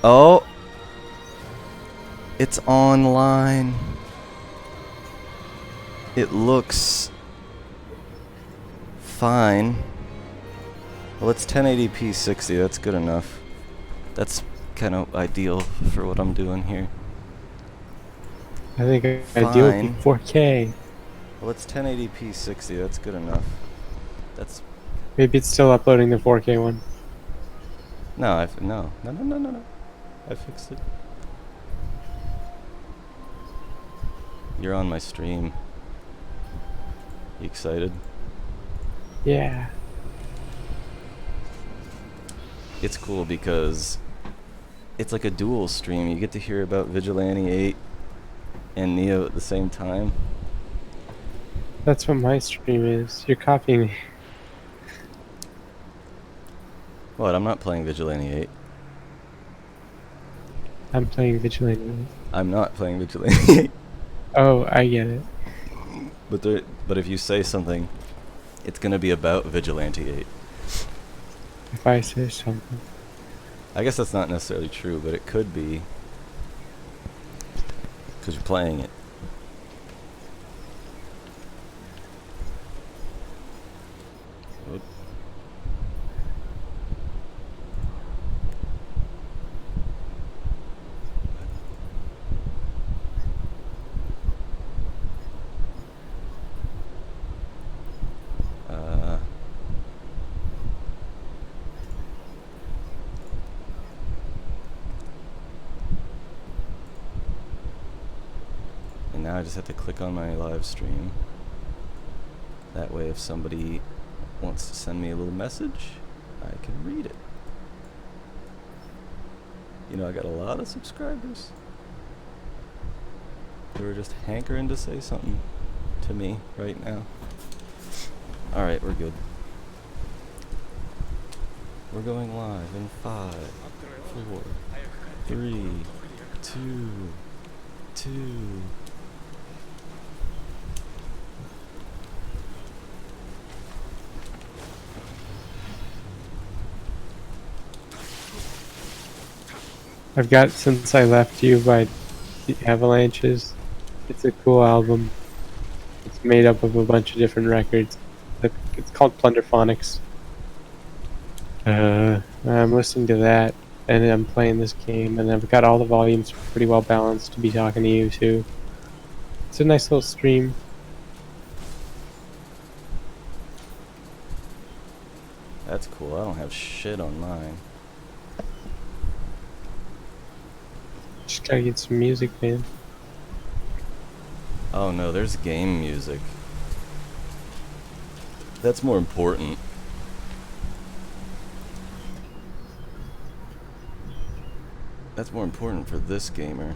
Oh, it's online. It looks fine. Well, it's 1080p 60. That's good enough. That's kind of ideal for what I'm doing here. I think ideal would be Fine. 4K. Well, it's 1080p 60. That's good enough. That's Maybe it's still uploading the 4K one. no. No. I fixed it. You're on my stream. You excited? Yeah. It's cool because it's like a dual stream. You get to hear about Vigilante 8 and Neo at the same time. That's what my stream is. You're copying me. What? I'm not playing Vigilante 8. I'm playing Vigilante. I'm not playing Vigilante 8. Oh, I get it. But if you say something, it's gonna be about Vigilante 8. If I say something. I guess that's not necessarily true, but it could be. Because you're playing it. Oop. And now I just have to click on my live stream. That way if somebody wants to send me a little message, I can read it. You know, I got a lot of subscribers who are just hankering to say something to me right now. Alright, we're good. We're going live in 5, 4, 3, 2, 2. I've got Since I Left You by the Avalanches. It's a cool album. It's made up of a bunch of different records. It's called Plunderphonics. I'm listening to that, and I'm playing this game, and I've got all the volumes pretty well balanced to be talking to you too. It's a nice little stream. That's cool. I don't have shit on mine. Just gotta get some music, man. Oh no, there's game music. That's more important. That's more important for this gamer.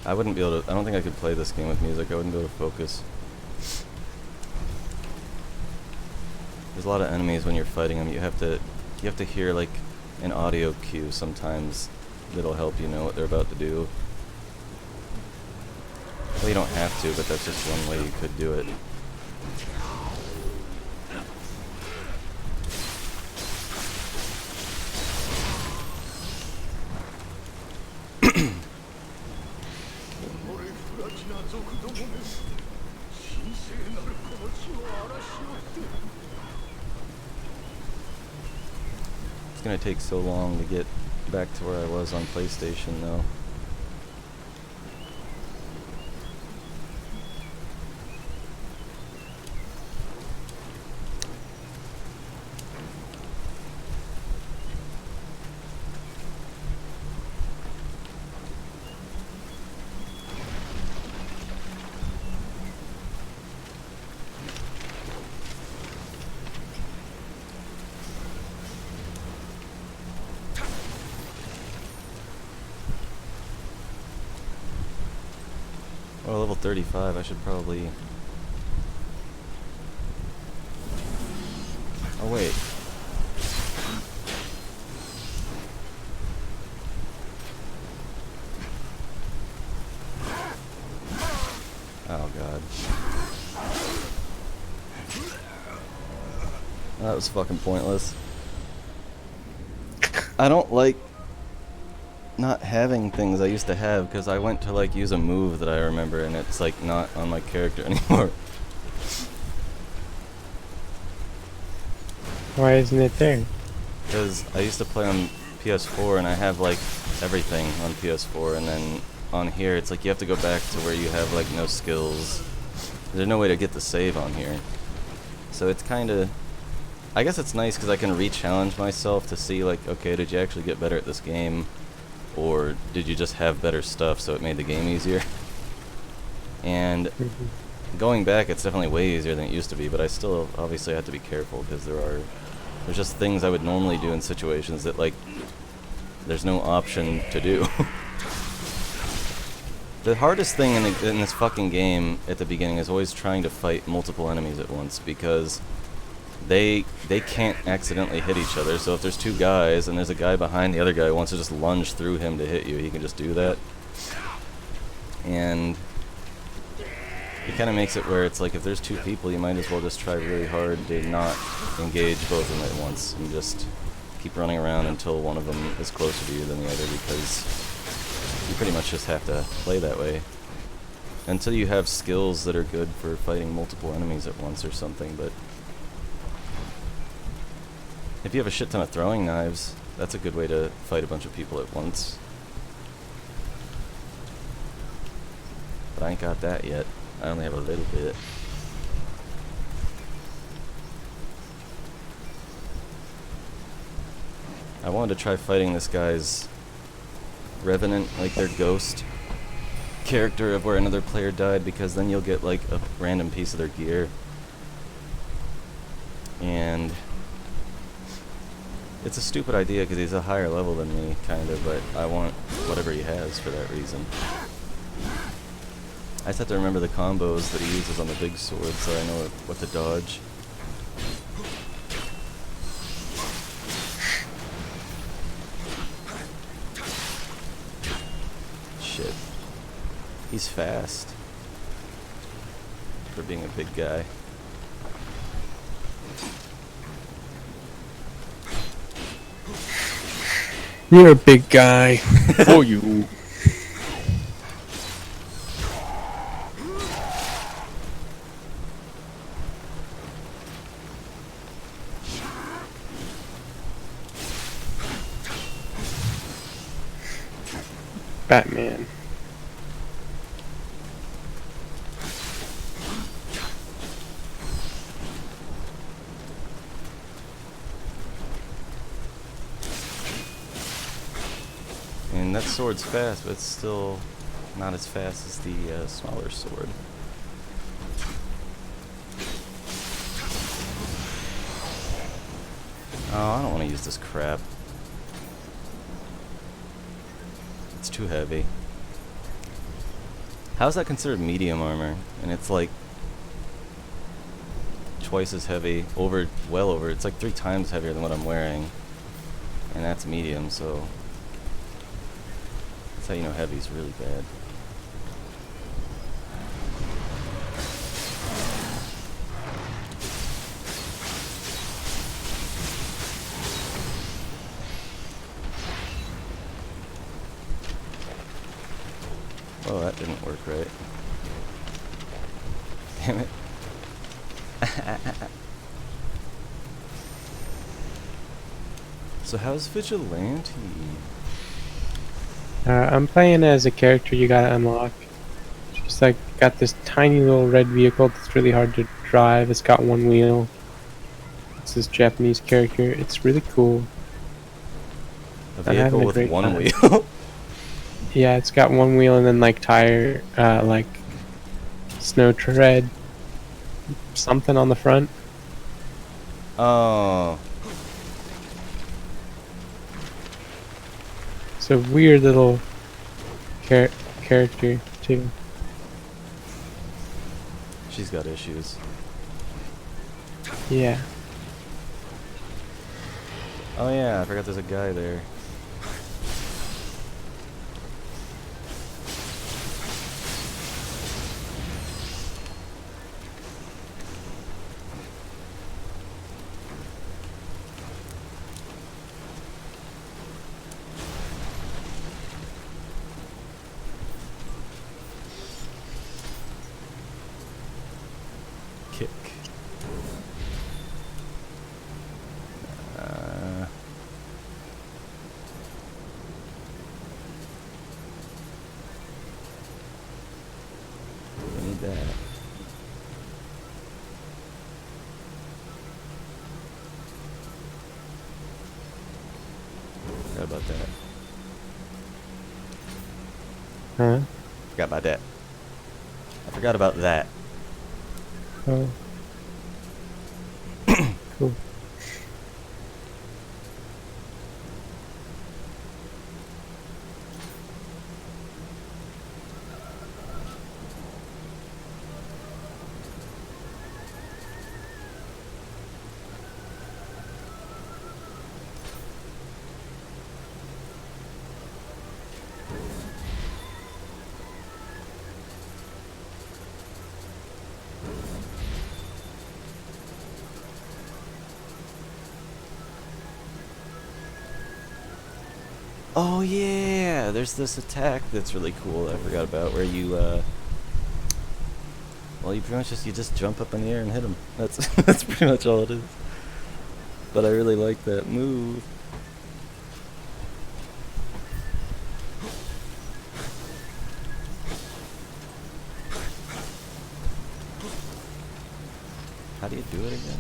I wouldn't be able to. I don't think I could play this game with music. I wouldn't be able to focus. There's a lot of enemies when you're fighting them. You have to hear like an audio cue sometimes that'll help you know what they're about to do. Well, you don't have to, but that's just one way you could do it. It's gonna take so long to get back to where I was on PlayStation though. Well, level 35, I should probably... Oh, wait. Oh, God. That was fucking pointless. I don't like not having things I used to have because I went to like use a move that I remember and it's like not on my character anymore. Why isn't it there? Because I used to play on PS4 and I have like everything on PS4, and then on here it's like you have to go back to where you have like no skills. There's no way to get the save on here. So it's kind of, I guess it's nice because I can re-challenge myself to see like, okay, did you actually get better at this game? Or did you just have better stuff so it made the game easier? And going back, it's definitely way easier than it used to be, but I still obviously have to be careful because there's just things I would normally do in situations that like there's no option to do. The hardest thing in this fucking game at the beginning is always trying to fight multiple enemies at once because they can't accidentally hit each other. So if there's two guys and there's a guy behind the other guy who wants to just lunge through him to hit you, he can just do that. And it kind of makes it where it's like if there's two people, you might as well just try really hard to not engage both of them at once and just keep running around until one of them is closer to you than the other, because you pretty much just have to play that way until you have skills that are good for fighting multiple enemies at once or something. But if you have a shit ton of throwing knives, that's a good way to fight a bunch of people at once. But I ain't got that yet. I only have a little bit. I wanted to try fighting this guy's Revenant, like their ghost character of where another player died, because then you'll get like a random piece of their gear. And it's a stupid idea because he's a higher level than me, kind of, but I want whatever he has for that reason. I just have to remember the combos that he uses on the big sword so I know what to dodge. Shit. He's fast for being a big guy. You're a big guy. Oh, you. Batman. And that sword's fast, but it's still not as fast as the smaller sword. Oh, I don't want to use this crap. It's too heavy. How's that considered medium armor? And it's like twice as heavy, well over, it's like 3 times heavier than what I'm wearing. And that's medium, so that's how you know heavy's really bad. Oh, that didn't work right. Damn it. So how's Vigilante? I'm playing as a character you gotta unlock. Just like got this tiny little red vehicle that's really hard to drive. It's got one wheel. It's this Japanese character. It's really cool. A I'm having vehicle a with great one time. wheel? Yeah, it's got one wheel and then like tire, like snow tread, something on the front. Oh. It's a weird little character too. She's got issues. Yeah. Oh yeah, I forgot there's a guy there. kick. We need that. Forgot about that. Huh? Forgot about that. I forgot about that. Oh. Cool. Oh yeah, there's this attack that's really cool that I forgot about where you well, you pretty much just jump up in the air and hit him. That's that's pretty much all it is. But I really like that move. How do you do it again?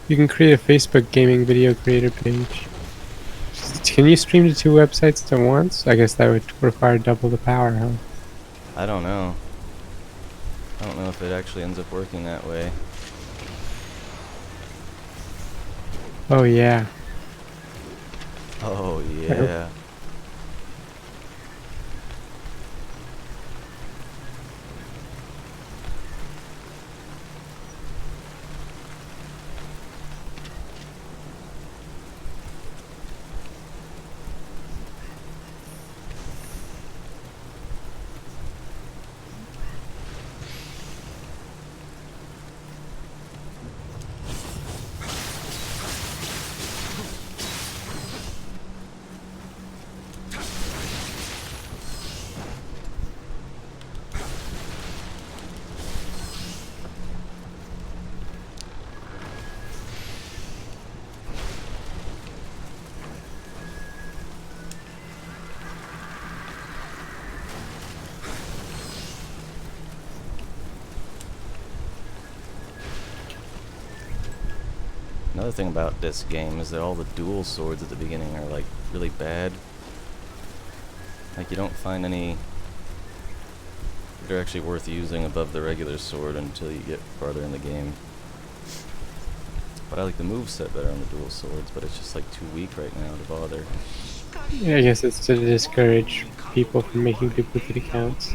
You can create a Facebook gaming video creator page. Can you stream to 2 websites at once? I guess that would require double the power, huh? I don't know. I don't know if it actually ends up working that way. Oh yeah. Oh yeah. Another thing about this game is that all the dual swords at the beginning are like really bad. Like you don't find any that are actually worth using above the regular sword until you get farther in the game. But I like the moveset better on the dual swords, but it's just like too weak right now to bother. Yeah, I guess it's to discourage people from making duplicate accounts.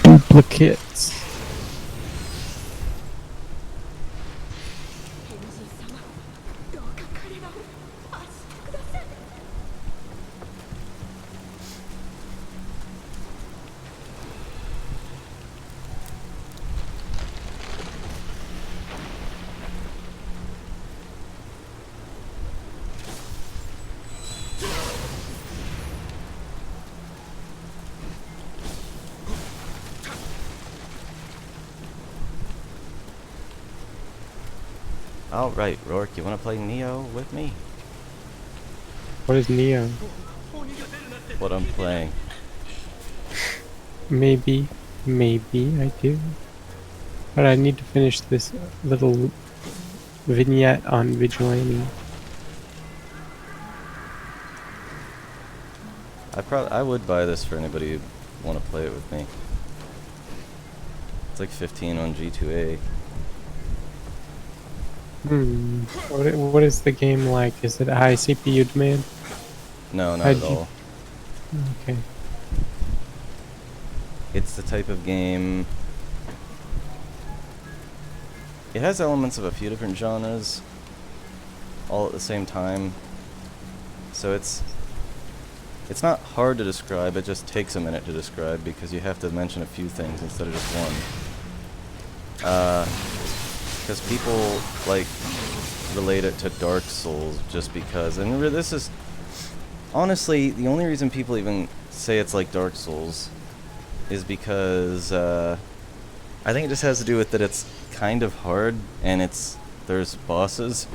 Duplicates. Alright, Rourke, you wanna play Neo with me? What is Neo? What I'm playing. Maybe I do. But I need to finish this little vignette on Vigilante. I would buy this for anybody who wanna play it with me. It's like 15 on G2A. What is the game like? Is it high CPU demand? No, not How'd at you- all. Okay. it's the type of game. It has elements of a few different genres, all at the same time. So it's not hard to describe. It just takes a minute to describe because you have to mention a few things instead of just one. Because people like relate it to Dark Souls just because, and this is honestly the only reason people even say it's like Dark Souls is because I think it just has to do with that it's kind of hard and there's bosses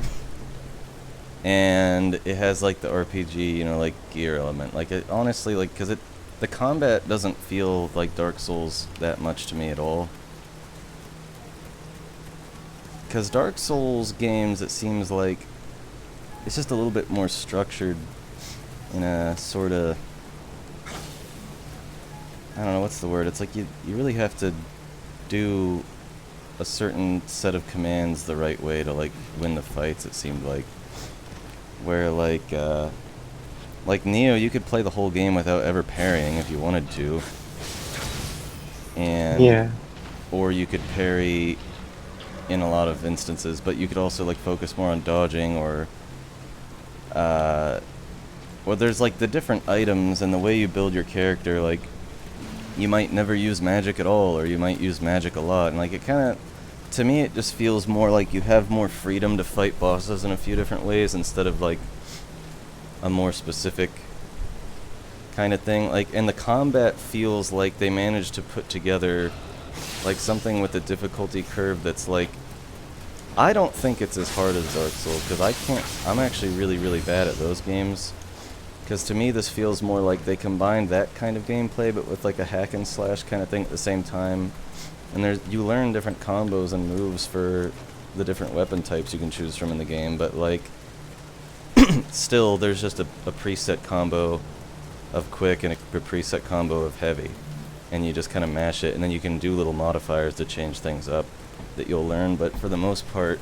and it has like the RPG, you know, like gear element. Like it honestly, like, because the combat doesn't feel like Dark Souls that much to me at all. Because Dark Souls games, it seems like it's just a little bit more structured in a sort of, I don't know, what's the word? It's like you really have to do a certain set of commands the right way to like win the fights, it seemed like. Where like Neo, you could play the whole game without ever parrying if you wanted to. And Yeah. or you could parry in a lot of instances, but you could also like focus more on dodging or there's like the different items and the way you build your character. Like you might never use magic at all, or you might use magic a lot, and like it kind of, to me, it just feels more like you have more freedom to fight bosses in a few different ways instead of like a more specific kind of thing. Like, and the combat feels like they managed to put together like something with a difficulty curve that's like, I don't think it's as hard as Dark Souls, because I'm actually really, really bad at those games. Because to me, this feels more like they combined that kind of gameplay, but with like a hack and slash kind of thing at the same time. And you learn different combos and moves for the different weapon types you can choose from in the game, but like, still, there's just a preset combo of quick and a preset combo of heavy. And you just kind of mash it, and then you can do little modifiers to change things up that you'll learn, but for the most part,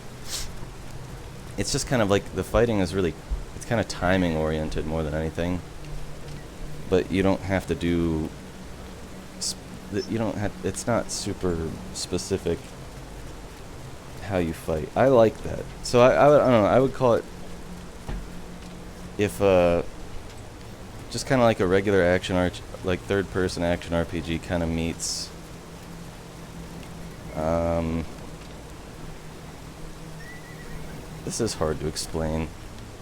it's just kind of like, the fighting is really, it's kind of timing oriented more than anything. But you don't have to do, it's not super specific how you fight. I like that. So I don't know, I would call it, if just kind of like a regular action like third-person action RPG kind of meets this is hard to explain.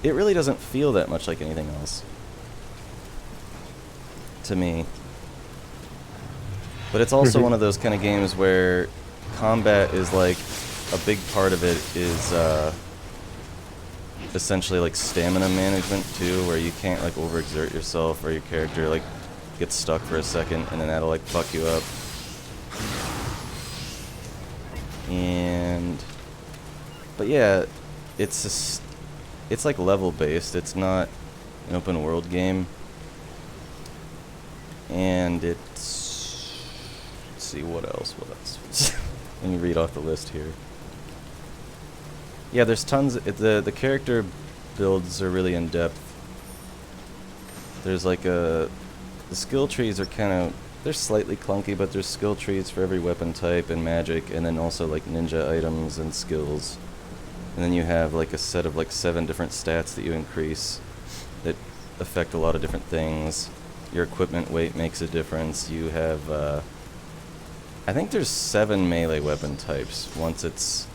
It really doesn't feel that much like anything else to me. But it's also one of those kind of games where combat is like, a big part of it is essentially like stamina management too, where you can't like overexert yourself, or your character like gets stuck for a second and then that'll like fuck you up. But yeah, it's like level based. It's not an open world game, and let's see what else. Let me read off the list here. Yeah, there's tons. The character builds are really in depth. There's like the skill trees are kind of, they're slightly clunky, but there's skill trees for every weapon type and magic, and then also like ninja items and skills. And then you have like a set of like 7 different stats that you increase that affect a lot of different things. Your equipment weight makes a difference. You have, I think there's 7 melee weapon types once it's,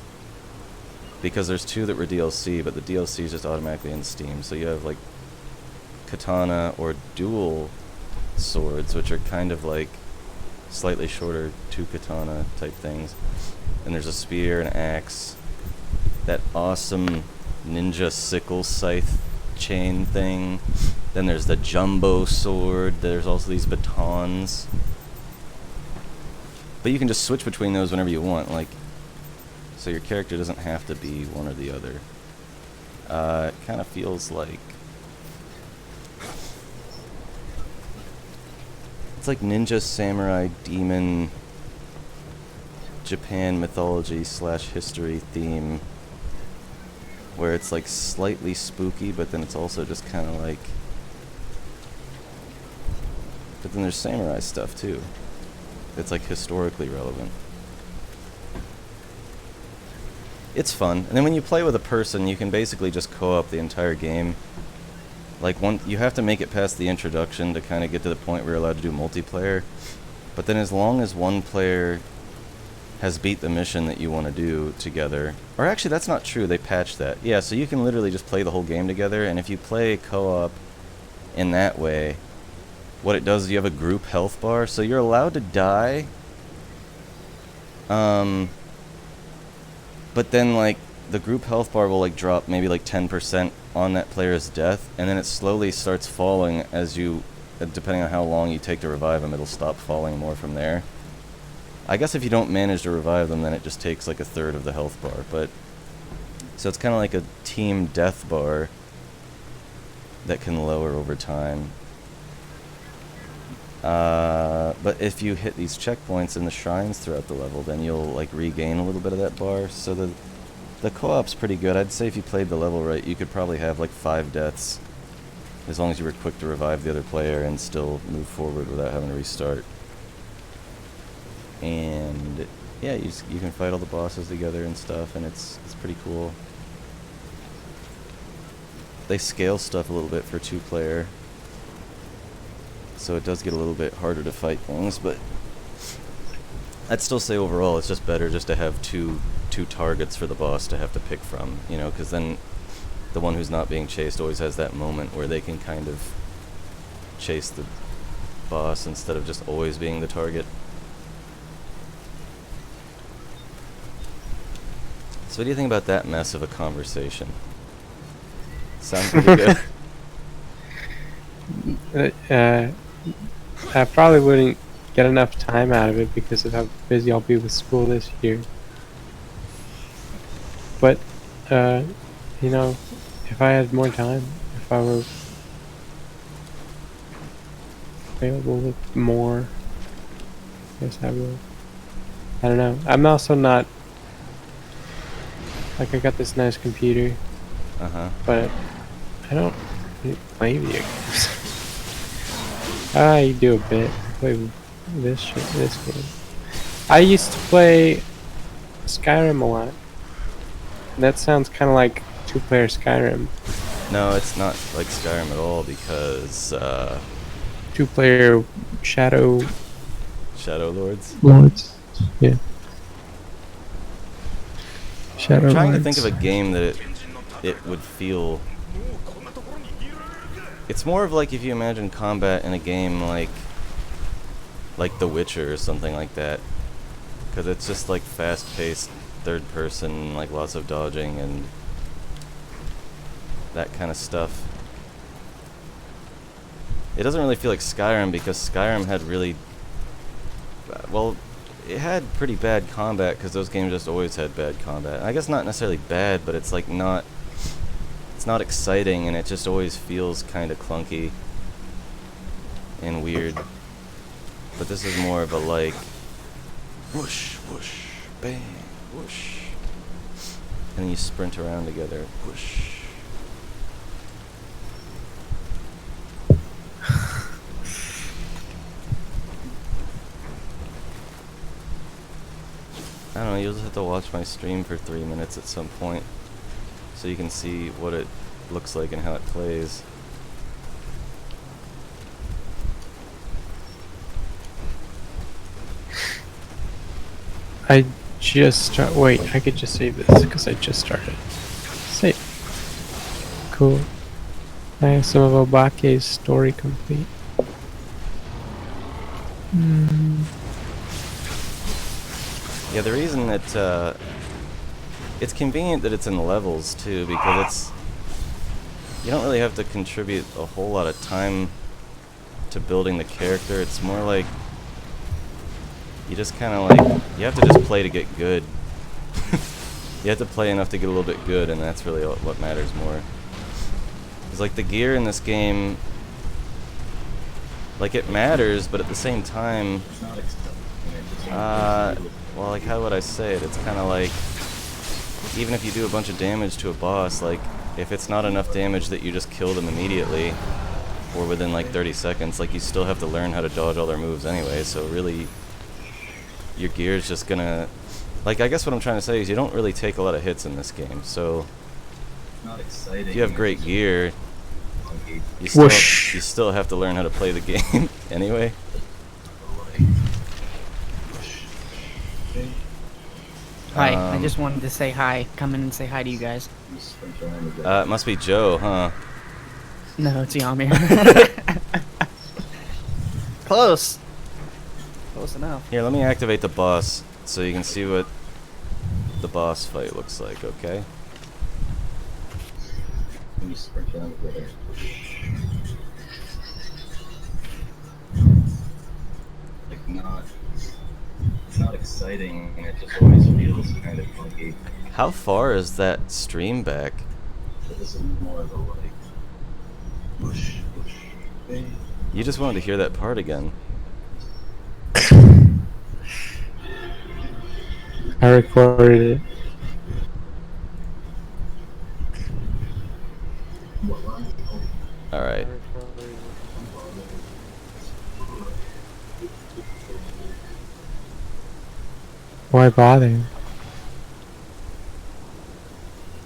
because there's 2 that were DLC, but the DLC is just automatically in Steam. So you have like katana or dual swords, which are kind of like slightly shorter 2 katana type things. And there's a spear, an axe, that awesome ninja sickle scythe chain thing. Then there's the jumbo sword. There's also these batons. But you can just switch between those whenever you want, like, so your character doesn't have to be one or the other. It kind of feels like, it's like ninja, samurai, demon, Japan mythology / history theme, where it's like slightly spooky, but then it's also just kind of like, but then there's samurai stuff too. it's like historically relevant. It's fun. And then when you play with a person, you can basically just co-op the entire game. Like, you have to make it past the introduction to kind of get to the point where you're allowed to do multiplayer. But then as long as one player has beat the mission that you want to do together... Or actually, that's not true. They patched that. Yeah, so you can literally just play the whole game together. And if you play co-op in that way, what it does is you have a group health bar. So you're allowed to die. But then, like, the group health bar will, like, drop maybe, like, 10% on that player's death, and then it slowly starts falling as you, depending on how long you take to revive them, it'll stop falling more from there. I guess if you don't manage to revive them, then it just takes, like, a third of the health bar, but... So it's kind of like a team death bar that can lower over time. But if you hit these checkpoints in the shrines throughout the level, then you'll, like, regain a little bit of that bar. So the co-op's pretty good. I'd say if you played the level right, you could probably have, like, 5 deaths, as long as you were quick to revive the other player and still move forward without having to restart. And yeah, you can fight all the bosses together and stuff, and it's pretty cool. They scale stuff a little bit for 2-player. So it does get a little bit harder to fight things, but I'd still say overall it's just better just to have two targets for the boss to have to pick from, you know, because then the one who's not being chased always has that moment where they can kind of chase the boss instead of just always being the target. So what do you think about that mess of a conversation? Sounds pretty good. I probably wouldn't get enough time out of it because of how busy I'll be with school this year. But, you know, if I had more time, if I were available with more, I guess I would. I don't know. I'm also not, like, I got this nice computer, but I don't really play video games. I do a bit. I play this game. I used to play Skyrim a lot. And that sounds kind of like 2-player Skyrim. No, it's not like Skyrim at all because 2-player Shadow Lords. Yeah. Shadow I'm trying Lords. to think of a game that it would feel. It's more of like if you imagine combat in a game like The Witcher or something like that, because it's just like fast-paced, third-person, like lots of dodging and that kind of stuff. It doesn't really feel like Skyrim because Skyrim had really, well, it had pretty bad combat because those games just always had bad combat. I guess not necessarily bad, but it's like it's not exciting and it just always feels kind of clunky and weird. But this is more of a like whoosh, whoosh, bang, whoosh, and then you sprint around together, whoosh. I don't know, you'll just have to watch my stream for 3 minutes at some point so you can see what it looks like and how it plays. I just wait, I could just save this because I just started. Save. Cool. I have some of Obake's story complete. Yeah, the reason that it's convenient that it's in levels too, because you don't really have to contribute a whole lot of time to building the character. It's more like you just kind of like you have to just play to get good. You have to play enough to get a little bit good, and that's really what matters more. It's like the gear in this game, like it matters, but at the same time, well, like how would I say it? It's kind of like even if you do a bunch of damage to a boss, like if it's not enough damage that you just kill them immediately or within like 30 seconds, like you still have to learn how to dodge all their moves anyway. So really, your gear is just gonna, like, I guess what I'm trying to say is you don't really take a lot of hits in this game. So Not exciting. if you have great gear, you Whoosh. still have to learn how to play the game anyway. Hi, I just wanted to say hi. Come in and say hi to you guys. It must be Joe, huh? No, it's Yamir. Close. Close enough. Here, let me activate the boss so you can see what the boss fight looks like, okay? Like not exciting, and it just always feels kind of funky. How far is that stream back? But this is more of a like whoosh, whoosh, bang. You just wanted to hear that part again. I recorded it. Alright. Why bother?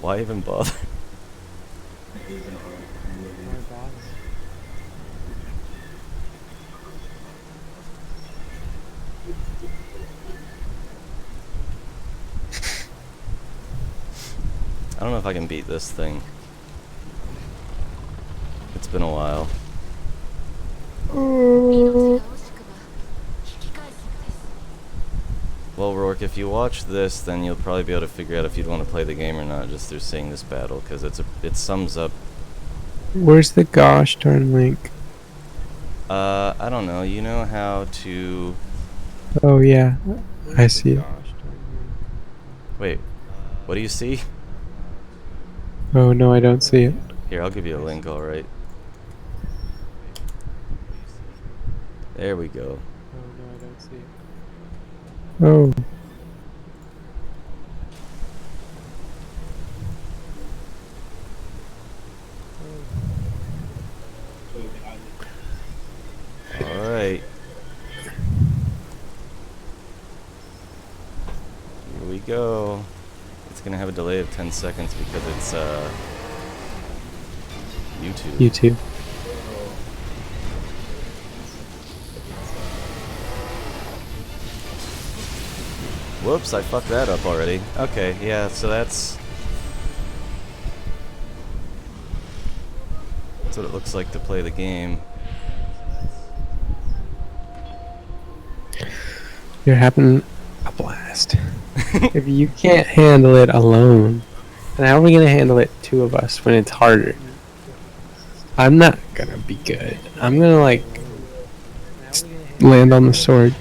Why even bother? I don't know if I can beat this thing. It's been a while. Well, Rourke, if you watch this, then you'll probably be able to figure out if you'd want to play the game or not just through seeing this battle, because it sums up. Where's the gosh darn link? I don't know. You know how to. Oh yeah, I see it. Wait, what do you see? Oh no, I don't see it. Here, I'll give you a link, alright. There we go. Oh no, I don't see it. Oh. Alright. Here we go. It's gonna have a delay of 10 seconds because it's YouTube. YouTube. Whoops, I fucked that up already. Okay, yeah, so that's what it looks like to play the game. You're having a blast. If you can't handle it alone, then how are we gonna handle it two of us when it's harder? I'm not gonna be good. I'm gonna like land on the sword.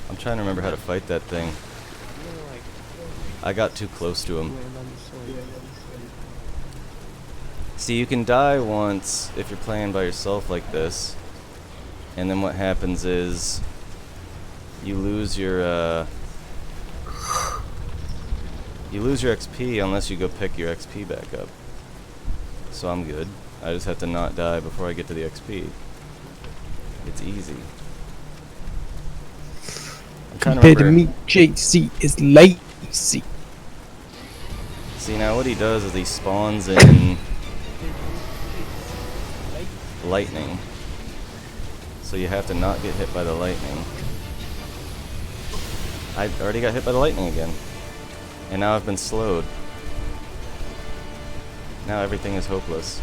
I'm trying to remember how to fight that thing. I got too close to him. See, you can die once if you're playing by yourself like this, and then what happens is you lose your XP unless you go pick your XP back up. So I'm good. I just have to not die before I get to the XP. It's easy. I'm trying to Compared to remember. me, JC is lazy. See, now what he does is he spawns in lightning. So you have to not get hit by the lightning. I already got hit by the lightning again. And now I've been slowed. Now everything is hopeless.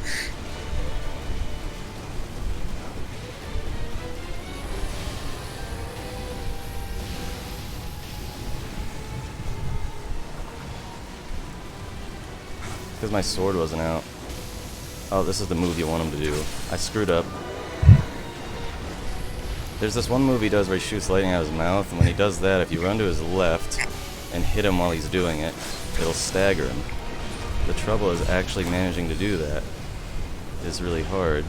Because my sword wasn't out. Oh, this is the move you want him to do. I screwed up. There's this one move he does where he shoots lightning out of his mouth, and when he does that, if you run to his left and hit him while he's doing it, it'll stagger him. The trouble is actually managing to do that is really hard.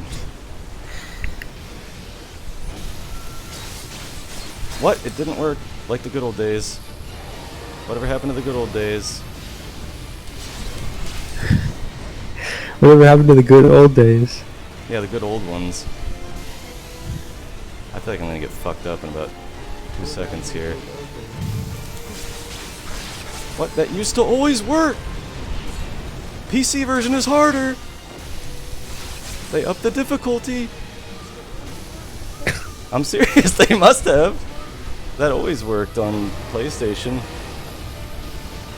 What? It didn't work like the good old days. Whatever happened to the good old days? Whatever happened to the good old days? Yeah, the good old ones. I feel like I'm gonna get fucked up in about 2 seconds here. What? That used to always work! PC version is harder! They upped the difficulty! I'm serious, they must have! That always worked on PlayStation.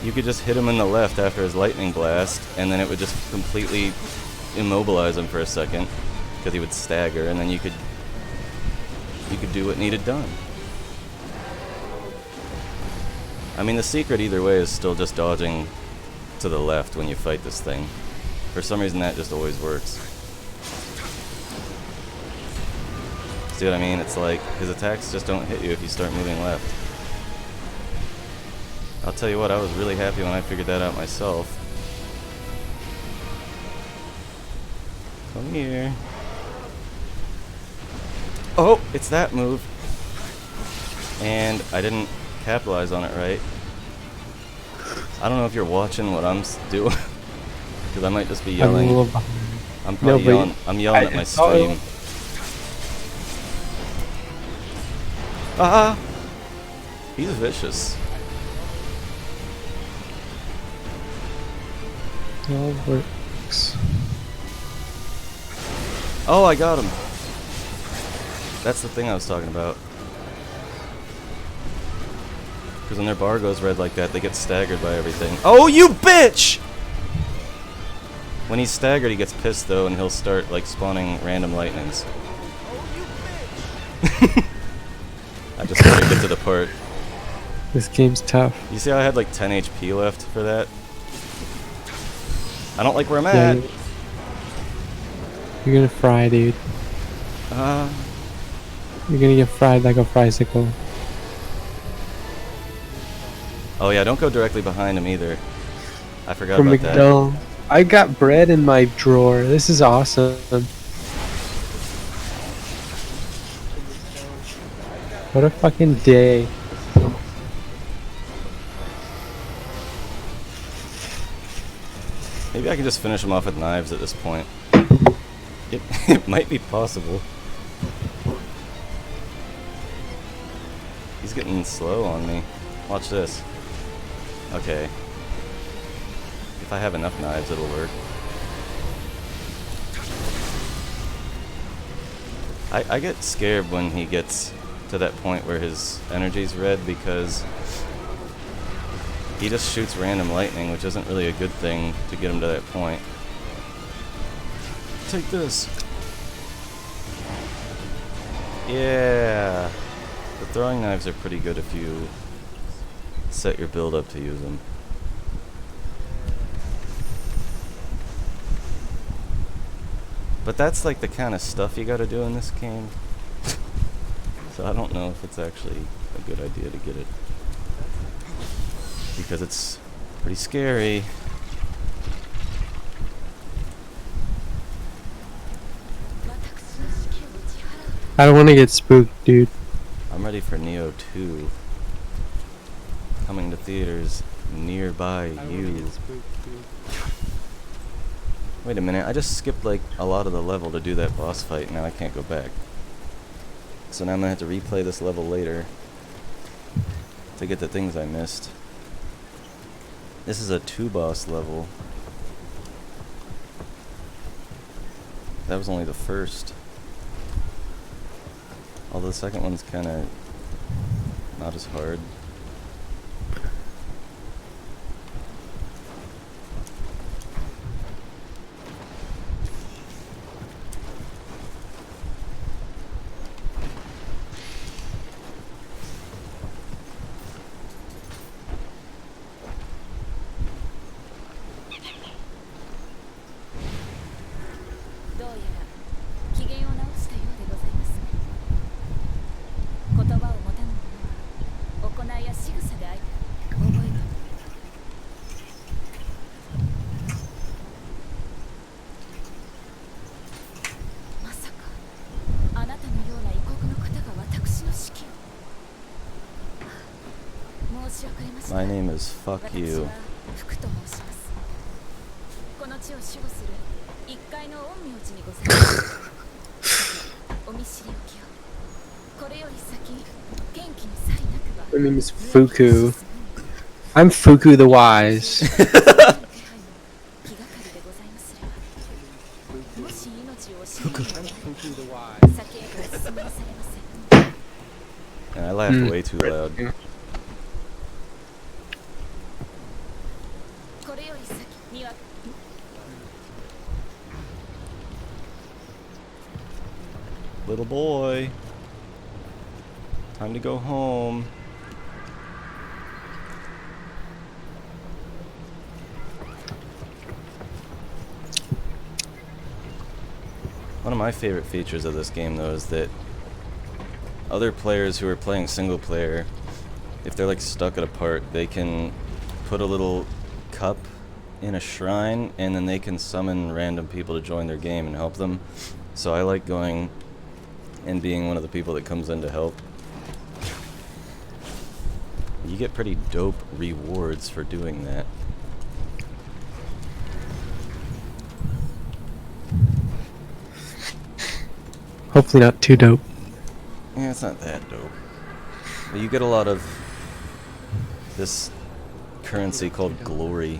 You could just hit him in the left after his lightning blast, and then it would just completely immobilize him for a second, because he would stagger, and then you could do what needed done. I mean, the secret either way is still just dodging to the left when you fight this thing. For some reason, that just always works. See what I mean? It's like, his attacks just don't hit you if you start moving left. I'll tell you what, I was really happy when I figured that out myself. Come here. Oh, it's that move. And I didn't capitalize on it right. I don't know if you're watching what I'm doing, because I might just be I'm a yelling. little behind. I'm probably No, but yelling. I'm yelling at my it's all- stream. Ah! He's vicious. It all works. Oh, I got him. That's the thing I was talking about. Because when their bar goes red like that, they get staggered by everything. Oh, you bitch! When he's staggered, he gets pissed though, and he'll start like spawning random lightnings. I just gotta get to the part. This game's tough. You see how I had like 10 HP left for that? I don't like where I'm Yeah, at. you're gonna fry, dude. You're gonna get fried like a frysicle. Oh yeah, don't go directly behind him either. I forgot From about that. McDonald's. I got bread in my drawer. This is awesome. What a fucking day. Maybe I can just finish him off with knives at this point. It might be possible. He's getting slow on me. Watch this. Okay. If I have enough knives, it'll work. I get scared when he gets to that point where his energy's red, because he just shoots random lightning, which isn't really a good thing to get him to that point. Take this. Yeah. The throwing knives are pretty good if you set your build up to use them. But that's like the kind of stuff you gotta do in this game. So I don't know if it's actually a good idea to get it. Because it's pretty scary. I don't want to get spooked, dude. I'm ready for Neo 2. Coming to theaters nearby you. Wait a minute, I just skipped like a lot of the level to do that boss fight, and now I can't go back. So now I'm gonna have to replay this level later to get the things I missed. This is a 2-boss level. That was only the first. Although the second one's kinda not as hard. My name is Fuck You. 福と申します。この地を守護する一階の陰陽師にございます。お見知りおきを。これより先元気にさえなくば My name is Fuku. I'm Fuku the Wise. 気がかりでございますればもし命を惜しむので先へとお進みなされませ And I laughed way too loud. これより先には Little boy. Time to go home. One of my favorite features of this game, though, is that other players who are playing single player, if they're like stuck at a part, they can put a little cup in a shrine and then they can summon random people to join their game and help them. So I like going and being one of the people that comes in to help. You get pretty dope rewards for doing that. Hopefully not too dope. Yeah, it's not that dope. But you get a lot of this currency called glory.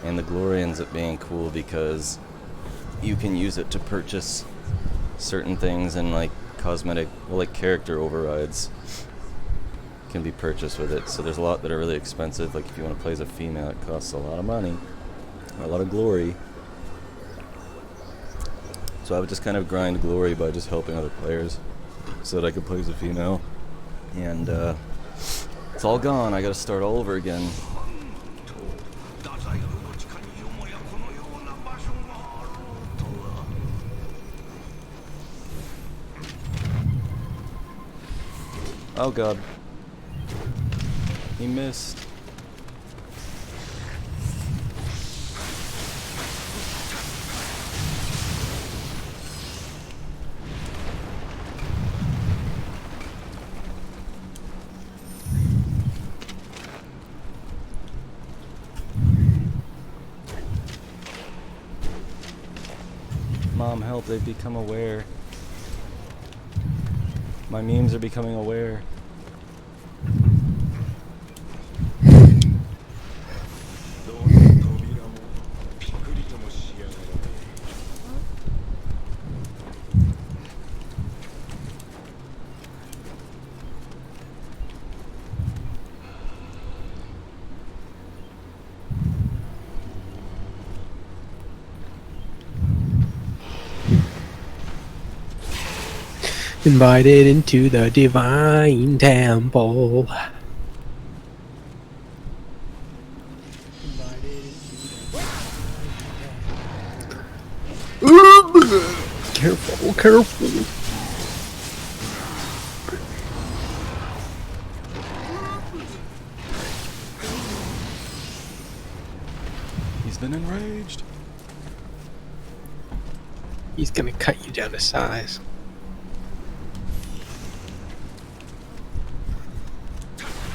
And the glory ends up being cool because you can use it to purchase certain things, and like cosmetic, well, like character overrides can be purchased with it. So there's a lot that are really expensive. Like if you want to play as a female, it costs a lot of money, or a lot of glory. So I would just kind of grind glory by just helping other players so that I could play as a female. And it's all gone. I gotta start all over again. Oh god. He missed. Mom, help, they've become aware. My memes are becoming aware. Invited into the divine temple. Careful, careful. He's been enraged. He's gonna cut you down to size.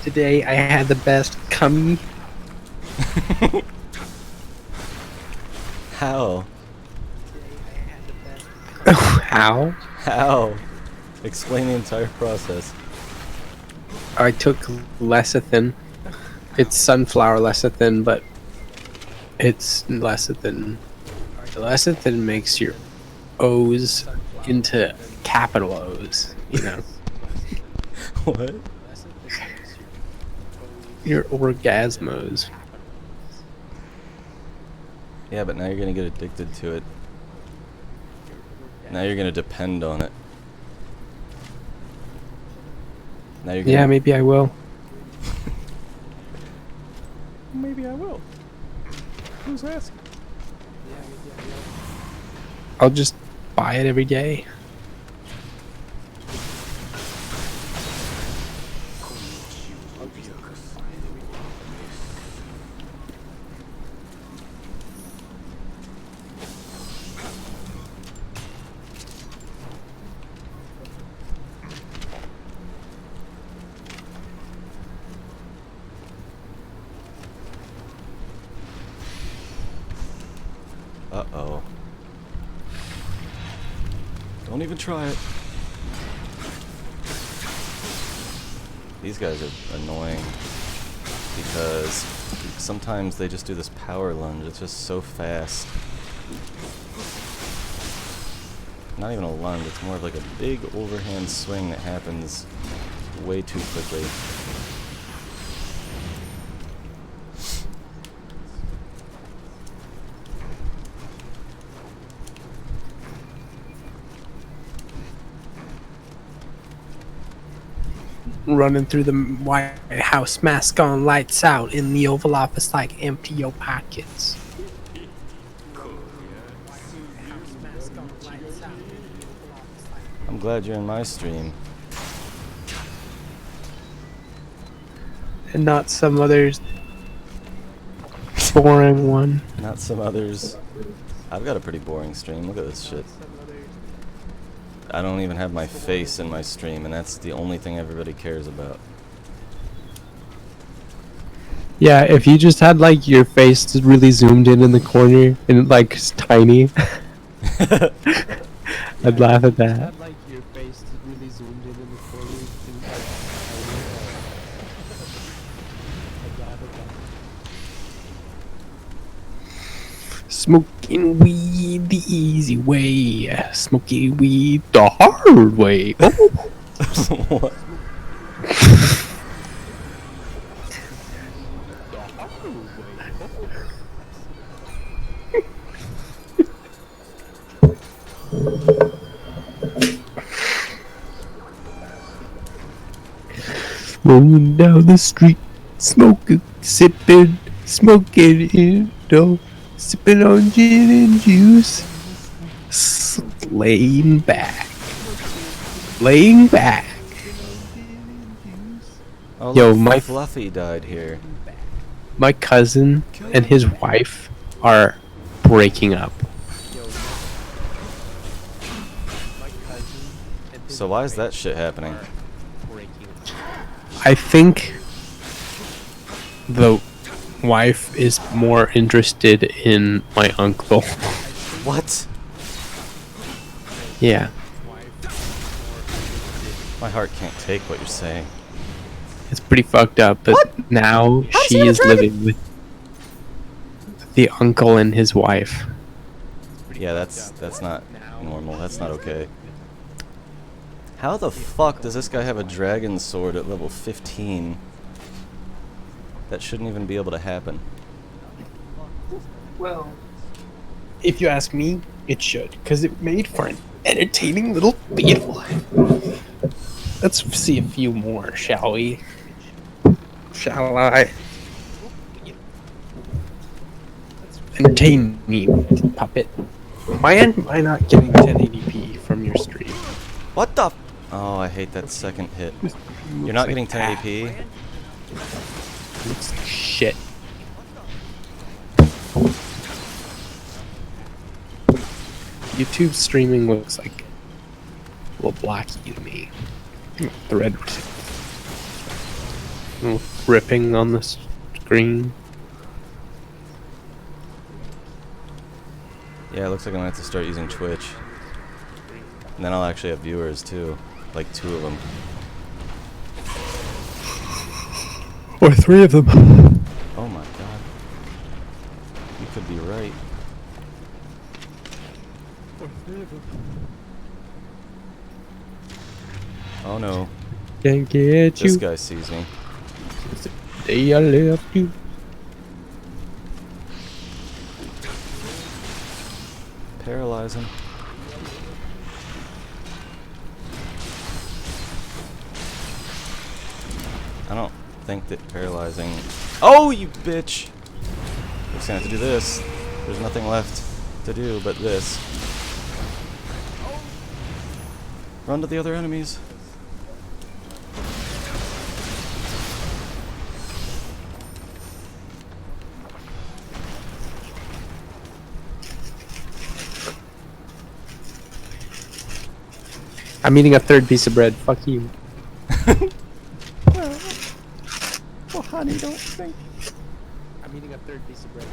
Today I had the best cummy. How? How? How? Explain the entire process. I took lecithin. It's sunflower lecithin, but it's lecithin. The lecithin makes your O's into capital O's, you know? What? Your orgasmos. Yeah, but now you're gonna get addicted to it. Now you're gonna depend on it. Now you're gonna... Yeah, maybe I will. Maybe I will. Who's asking? I'll just buy it every day. Uh-oh. Don't even try it. These guys are annoying because sometimes they just do this power lunge. It's just so fast. Not even a lunge, it's more of like a big overhand swing that happens way too quickly. Running through the White House, mask on, lights out. In the Oval Office, like empty your pockets. I'm glad you're in my stream. And not some other's boring one. Not some others. I've got a pretty boring stream. Look at this shit. I don't even have my face in my stream, and that's the only thing everybody cares about. Yeah, if you just had like your face really zoomed in the corner and like it's tiny, I'd laugh at that. Like your face really zoomed in the corner and like I'd laugh at that. Smoking weed the easy way, smoking weed the hard way. Oh. What? Rolling down the street, smoking, sipping, smoking sipping on gin and juice, laying back. Oh, Yo, look, my Fluffy died here. My cousin and his wife are breaking up. So why is that shit happening? I think the wife is more interested in my uncle. What? Yeah, My heart can't take what you're saying. it's pretty fucked up, but now she is living with the uncle and his wife. Yeah, that's not normal. That's not okay. How the fuck does this guy have a dragon sword at level 15? That shouldn't even be able to happen. Well, if you ask me, it should, because it made for an entertaining little video. Let's see a few more, shall we? Shall I? Entertain me, puppet. Why am I not getting 1080p from your stream? What the? Oh, I hate that second hit. You're not getting 1080p? Looks like shit. YouTube streaming looks like a little blocky to me. The red ripping on the screen. Yeah, it looks like I'm gonna have to start using Twitch. And then I'll actually have viewers too. Like 2 of them. Or 3 of them. Oh my god. You could be right. Oh no. Can't get This you. guy sees me. Day I left you. Paralyze him. I don't think that paralyzing... Oh, you bitch! I'm just gonna have to do this. There's nothing left to do but this. Run to the other enemies. I'm eating a 3rd piece of bread. Fuck you. Well, honey, don't think. I'm eating a 3rd piece of bread.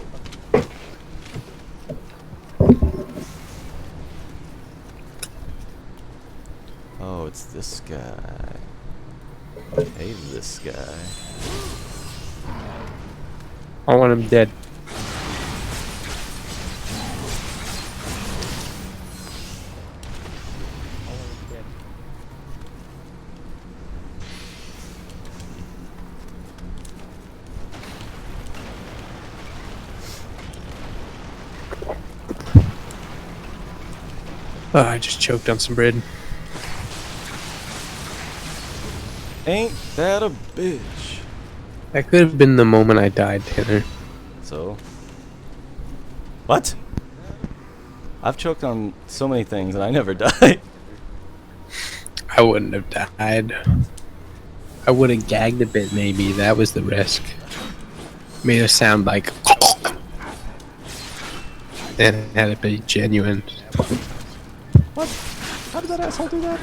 Oh, it's this guy. Hey, this guy. I want him dead. Oh, I just choked on some bread. Ain't that a bitch? That could have been the moment I died, Tanner. So? What? I've choked on so many things and I never die. I wouldn't have died. I would have gagged a bit, maybe. That was the risk. Made a sound like. And had it be genuine. What? How did that asshole do that?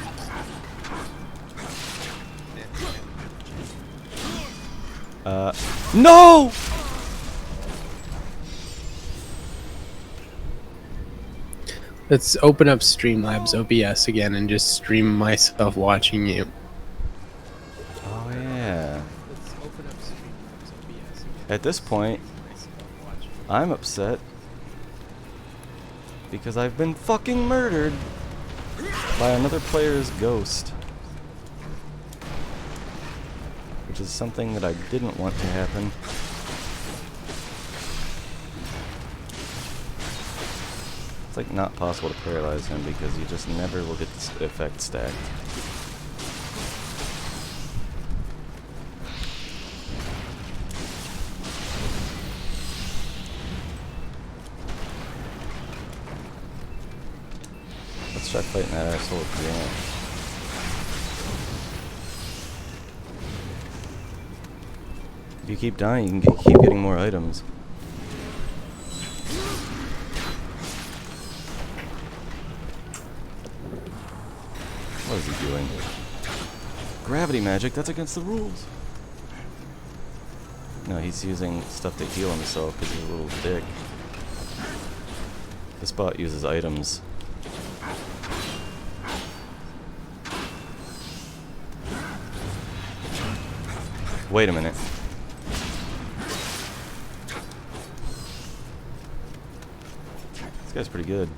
No! Let's open up Streamlabs OBS again and just stream myself watching you. Oh, yeah. Let's open up Streamlabs OBS again. At this point, I'm upset because I've been fucking murdered by another player's ghost. Which is something that I didn't want to happen. It's like not possible to paralyze him because you just never will get this effect stacked. Let's try fighting that asshole again. If you keep dying, you can keep getting more items. What is he doing? Gravity magic, that's against the rules. No, he's using stuff to heal himself because he's a little dick. This bot uses items. Wait a minute. This guy's pretty good.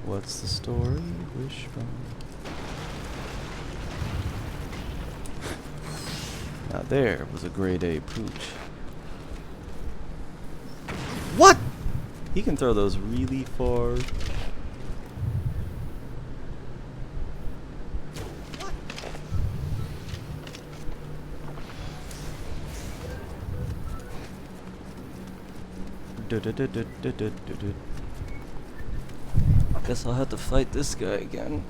What's the story? Wishbone. Now there was a grade A pooch. What? He can throw those really far. Guess I'll have to fight this guy again.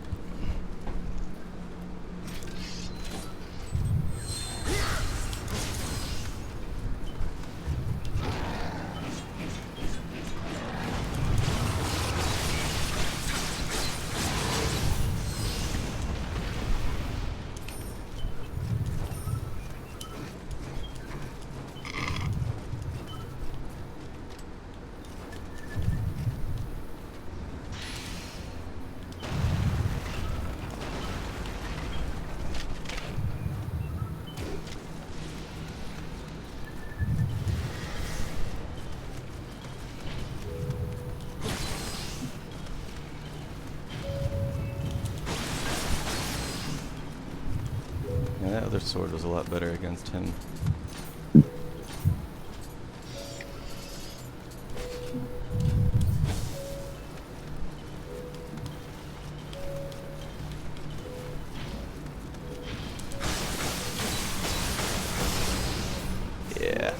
other sword was a lot better against him. Yeah.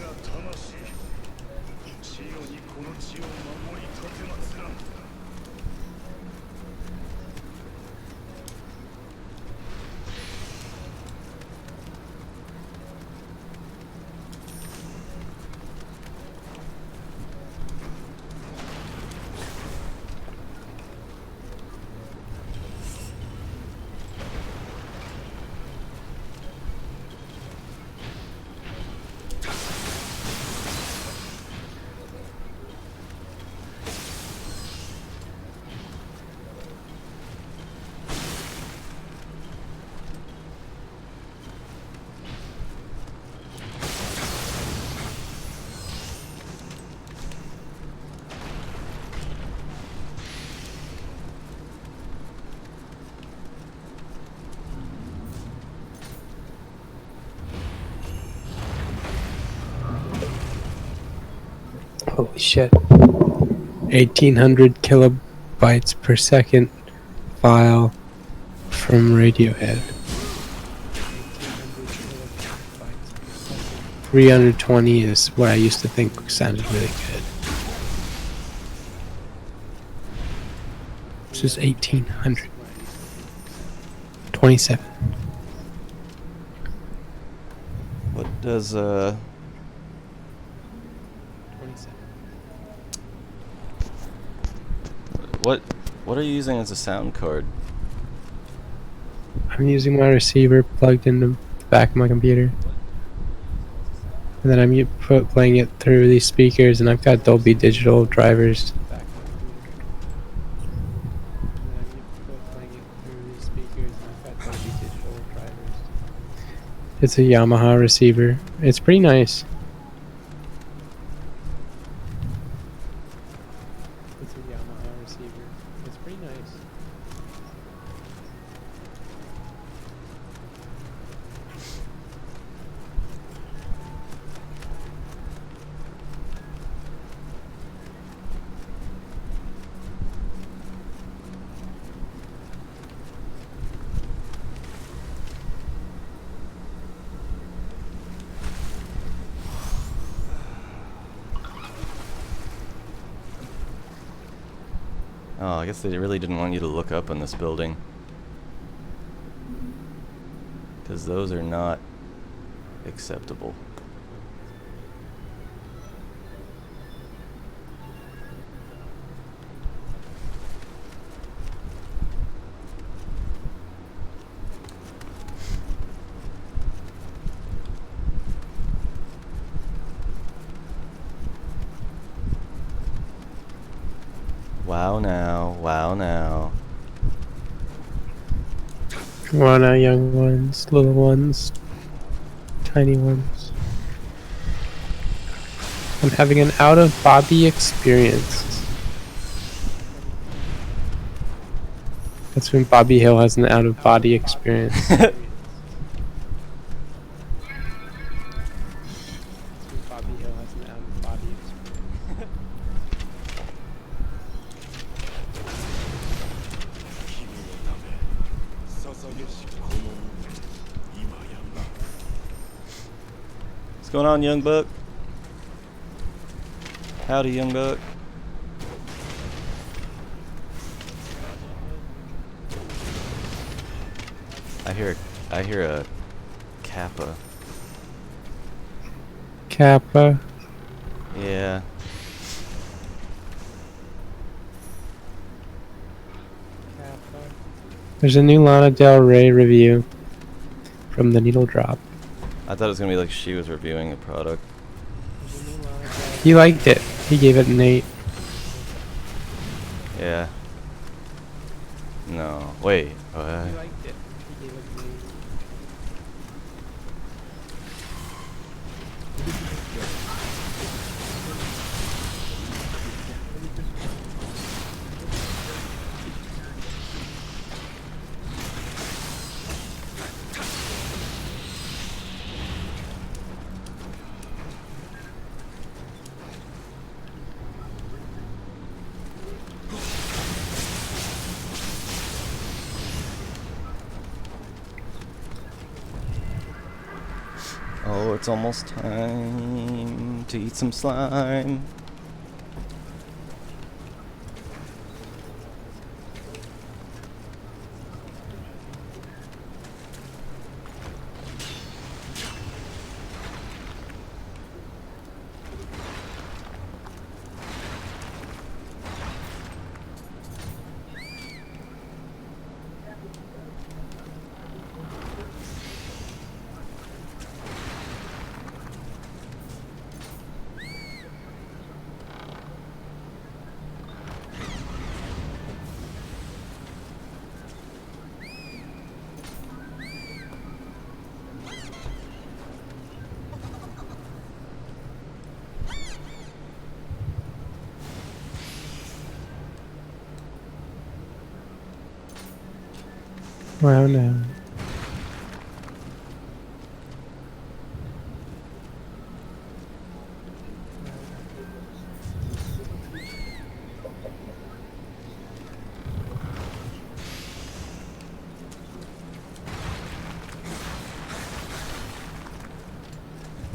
Holy shit. 1800 kilobytes per second file from Radiohead. 320 is what I used to think sounded really good. This is 1800. 27. What does what are you using as a sound card? I'm using my receiver plugged into the back of my computer. And then I'm playing it through these speakers, and I've got Dolby Digital drivers. It's a Yamaha receiver. It's pretty nice. It's a Yamaha receiver. It's pretty nice. Oh, I guess they really didn't want you to look up in this building. Because those are not acceptable. Wow now, wow now. Wow, now young ones, little ones, tiny ones. I'm having an out-of-body experience. That's when Bobby Hill has an out-of-body experience. What's going on, Young Buck? Howdy, Young Buck. I hear a Kappa. Kappa. Yeah. There's a new Lana Del Rey review from the Needle Drop. I thought it was gonna be like she was reviewing a product. He liked it. He gave it an 8. Yeah. No. Wait. What? He liked it. He gave it an 8. Oh, it's almost time to eat some slime. Wow, now.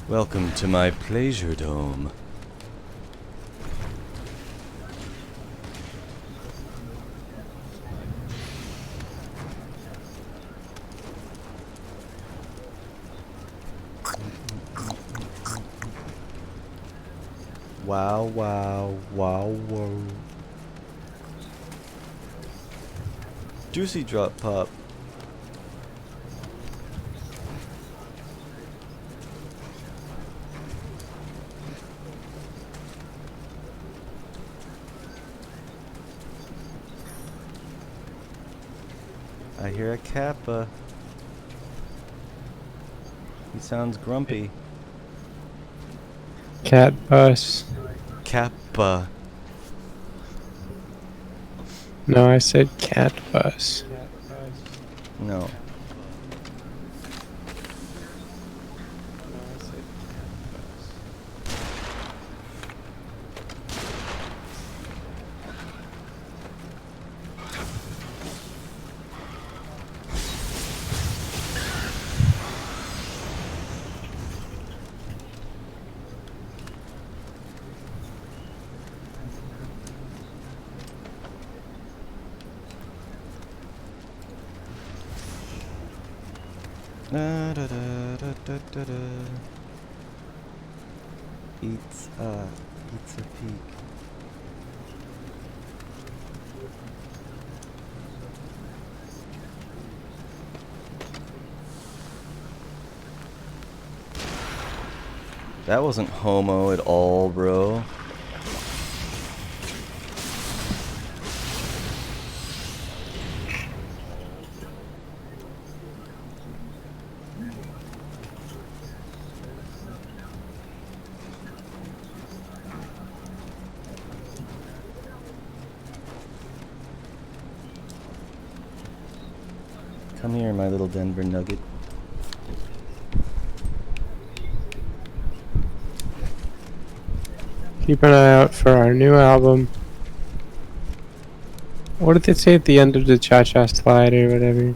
Welcome to my pleasure dome. Wow, wow, wow, wow. Juicy drop pop. I hear a Kappa. He sounds grumpy. Cat bus. Kappa. No, I said cat bus. No. Da, da, da, da, da, da, da. Eats a peak. That wasn't homo at all, bro. Come here, my little Denver Nugget. Keep an eye out for our new album. What did they say at the end of the Cha-Cha slide or whatever?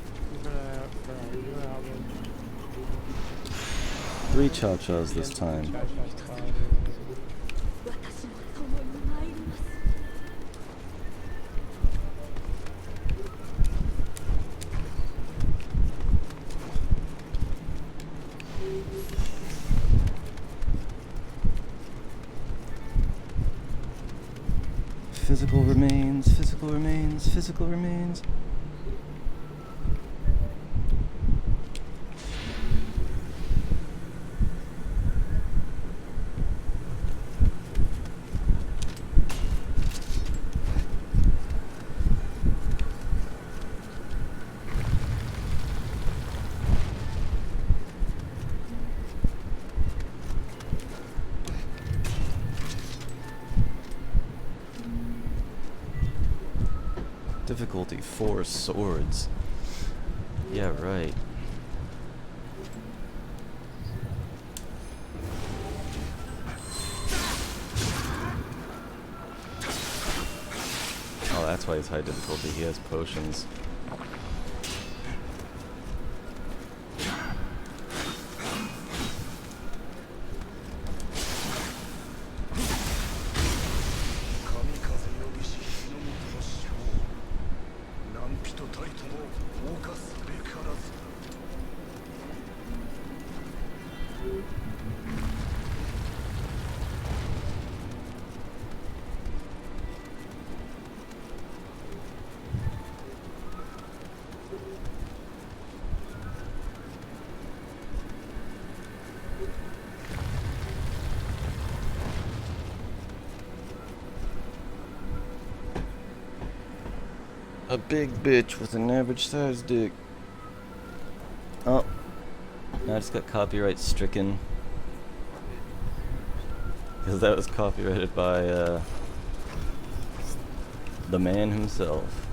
3 cha-chas this time. 私も共に参ります Physical remains, physical remains, physical remains. Difficulty 4 swords. Yeah, right. Oh, that's why he's high difficulty. He has potions. A big bitch with an average size dick. Oh. I just got copyright stricken. Because that was copyrighted by the man himself.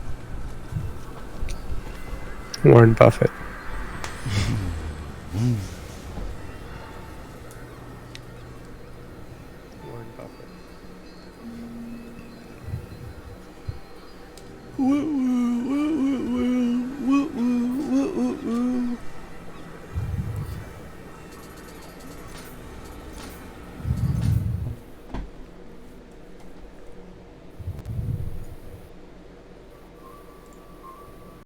Warren Buffett.